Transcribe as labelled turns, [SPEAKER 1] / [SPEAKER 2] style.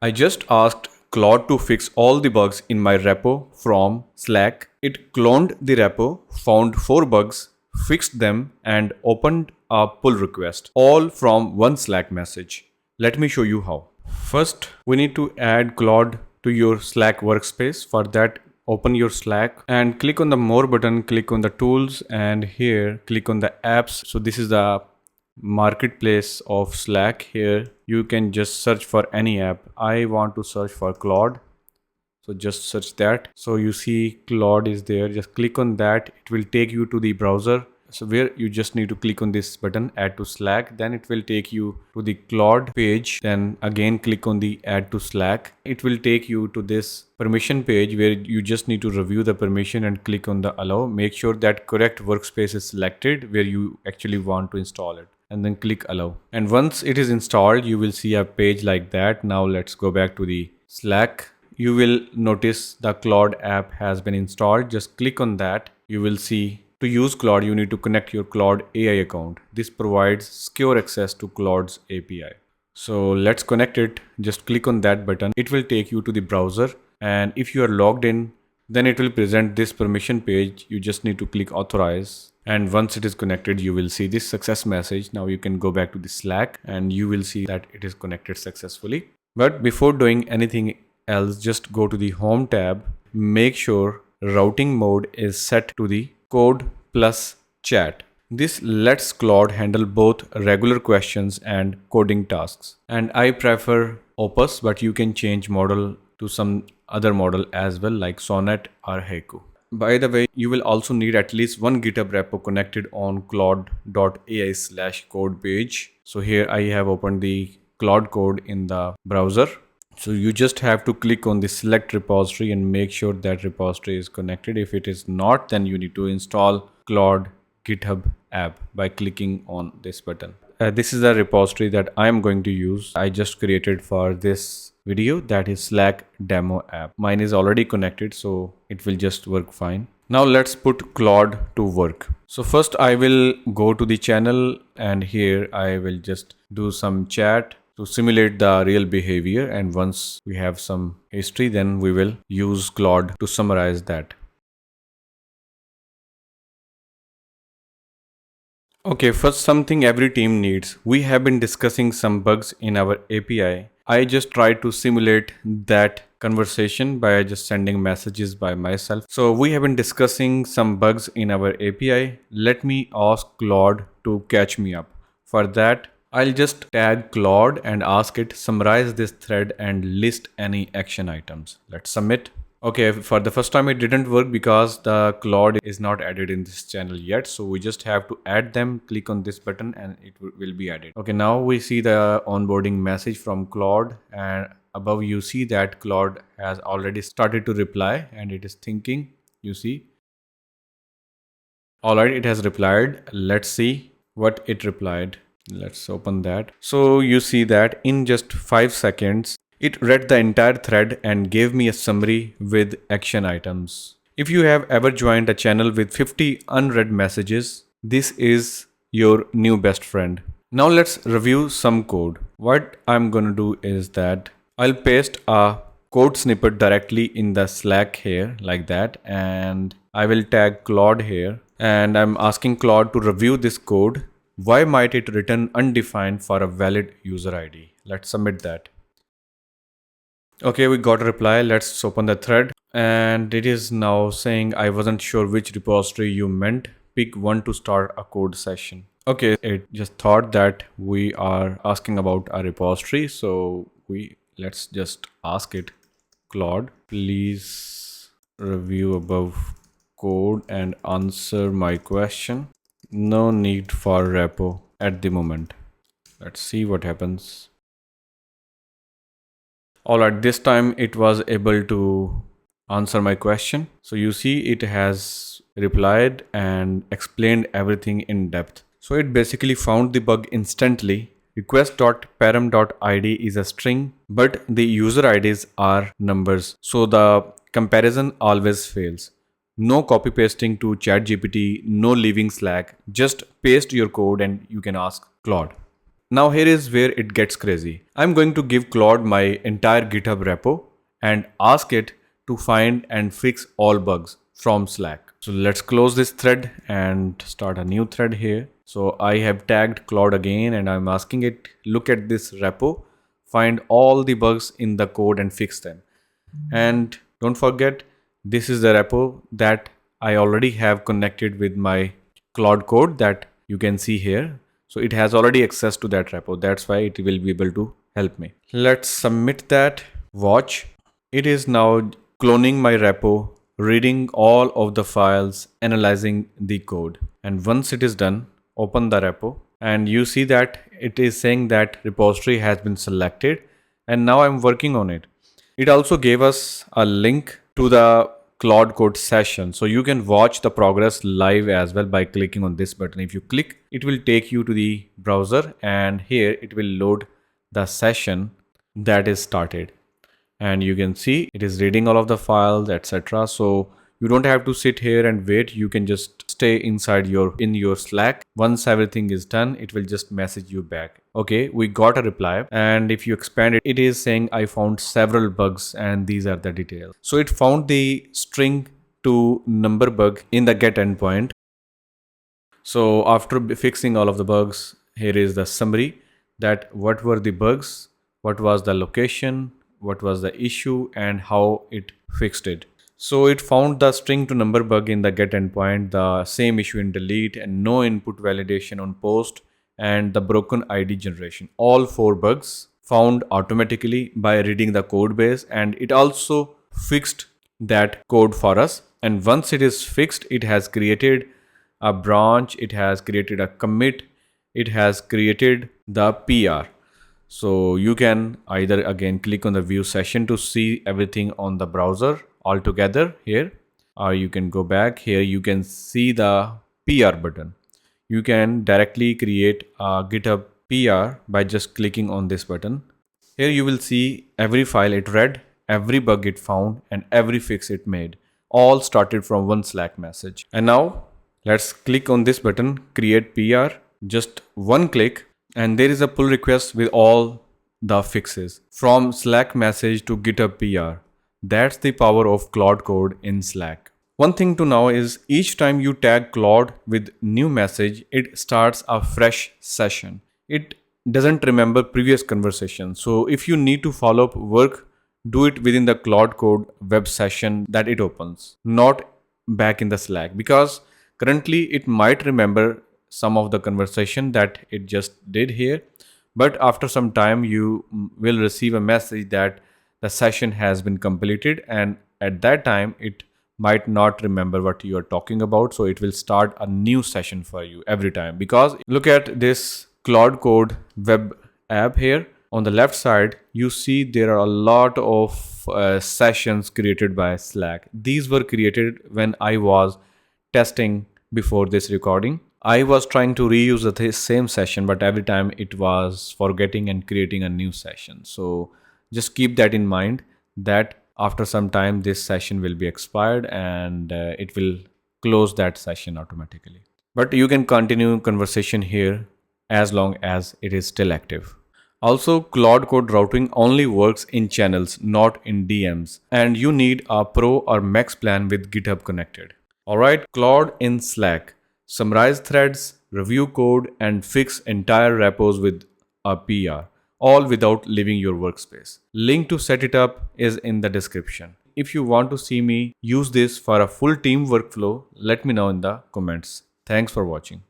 [SPEAKER 1] I just asked Claude to fix all the bugs in my repo from Slack. It cloned the repo, found 4 bugs, fixed them, and opened a pull request, all from one Slack message. Let me show you how. First, we need to add Claude to your Slack workspace. For that, open your Slack and click on the More button, click on the Tools, and here click on the Apps. So this is the marketplace of Slack. Here you can just search for any app. I want to search for Claude, so just search that. So you see Claude is there, just click on that. It will take you to the browser, so where you just need to click on this button, add to Slack. Then it will take you to the Claude page. Then again click on the add to Slack. It will take you to this permission page where you just need to review the permission and click on the allow. Make sure that correct workspace is selected where you actually want to install it, and then click allow. And once it is installed, you will see a page like that. Now let's go back to the Slack. You will notice the Claude app has been installed. Just click on that. You will see to use Claude, you need to connect your Claude AI account. This provides secure access to Claude's API. So let's connect it. Just click on that button. It will take you to the browser. And if you are logged in, then it will present this permission page. You just need to click authorize. And once it is connected, you will see this success message. Now you can go back to the Slack and you will see that it is connected successfully. But before doing anything else, just go to the home tab. Make sure routing mode is set to the code plus chat. This lets Claude handle both regular questions and coding tasks. And I prefer Opus, but you can change model to some other model as well, like Sonnet or Haiku. By the way, you will also need at least one GitHub repo connected on claude.ai/code page. So here I have opened the Claude Code in the browser. So you just have to click on the select repository and make sure that repository is connected. If it is not, then you need to install Claude GitHub app by clicking on this button. This is the repository that I am going to use. I just created for this video, that is Slack demo app. Mine is already connected, so it will just work fine. Now let's put Claude to work. So first I will go to the channel and here I will just do some chat to simulate the real behavior, and once we have some history, then we will use Claude to summarize that. Okay, first something every team needs. We have been discussing some bugs in our API. I just tried to simulate that conversation by just sending messages by myself. So we have been discussing some bugs in our API. Let me ask Claude to catch me up. For that, I'll just tag Claude and ask it summarize this thread and list any action items. Let's submit. Okay, for the first time it didn't work because the Claude is not added in this channel yet. So we just have to add them. Click on this button and it will be added. Okay, now we see the onboarding message from Claude, and above you see that Claude has already started to reply and it is thinking, you see. All right, it has replied. Let's see what it replied. Let's open that. So you see that in just 5 seconds, it read the entire thread and gave me a summary with action items. If you have ever joined a channel with 50 unread messages, this is your new best friend. Now let's review some code. What I'm gonna do is that I'll paste a code snippet directly in the Slack here like that, and I will tag Claude here, and I'm asking Claude to review this code. Why might it return undefined for a valid user ID? Let's submit that. Okay, we got a reply. Let's open the thread. And it is now saying, I wasn't sure which repository you meant. Pick one to start a code session. Okay, it just thought that we are asking about a repository. So let's just ask it, Claude, please review above code and answer my question. No need for repo at the moment. Let's see what happens. Alright, this time it was able to answer my question. So you see it has replied and explained everything in depth. So it basically found the bug instantly. Request.param.id is a string, but the user IDs are numbers. So the comparison always fails. No copy pasting to ChatGPT, no leaving Slack. Just paste your code and you can ask Claude. Now here is where it gets crazy. I'm going to give Claude my entire GitHub repo and ask it to find and fix all bugs from Slack. So let's close this thread and start a new thread here. So I have tagged Claude again and I'm asking it, look at this repo, find all the bugs in the code and fix them. And don't forget, this is the repo that I already have connected with my Claude Code that you can see here. So it has already access to that repo. That's why it will be able to help me. Let's submit that. Watch. It is now cloning my repo, reading all of the files, analyzing the code. And once it is done, open the repo and you see that it is saying that repository has been selected and now I'm working on it. It also gave us a link to the Claude Code session. So you can watch the progress live as well by clicking on this button. If you click, it will take you to the browser and here it will load the session that is started. And you can see it is reading all of the files, etc. So you don't have to sit here and wait. You can just stay inside your Slack. Once everything is done, it will just message you back. Okay, we got a reply. And if you expand it, it is saying I found several bugs and these are the details. So it found the string to number bug in the get endpoint. So after fixing all of the bugs, here is the summary that what were the bugs, what was the location, what was the issue and how it fixed it. So it found the string to number bug in the get endpoint, the same issue in delete and no input validation on post and the broken ID generation. All 4 bugs found automatically by reading the code base and it also fixed that code for us. And once it is fixed, it has created a branch, it has created a commit, it has created the PR. So you can either again click on the view session to see everything on the browser all together here, or you can go back here. You can see the PR button. You can directly create a GitHub PR by just clicking on this button. Here you will see every file it read, every bug it found, and every fix it made. All started from one Slack message. And now let's click on this button, create PR. Just one click. And there is a pull request with all the fixes from Slack message to GitHub PR. That's the power of Claude Code in Slack. One thing to know is each time you tag Claude with new message, it starts a fresh session. It doesn't remember previous conversation. So if you need to follow up work, do it within the Claude Code web session that it opens, not back in the Slack, because currently it might remember some of the conversation that it just did here, but after some time you will receive a message that the session has been completed and at that time it might not remember what you are talking about, so it will start a new session for you every time. Because look at this Claude Code web app here. On the left side you see there are a lot of sessions created by Slack. These were created when I was testing before this recording. I was trying to reuse the same session, but every time it was forgetting and creating a new session. So just keep that in mind that after some time this session will be expired and it will close that session automatically. But you can continue conversation here as long as it is still active. Also, Claude Code routing only works in channels, not in DMs. And you need a Pro or Max plan with GitHub connected. Alright, Claude in Slack. Summarize threads, review code, and fix entire repos with a PR, all without leaving your workspace. Link to set it up is in the description. If you want to see me use this for a full team workflow, let me know in the comments. Thanks for watching.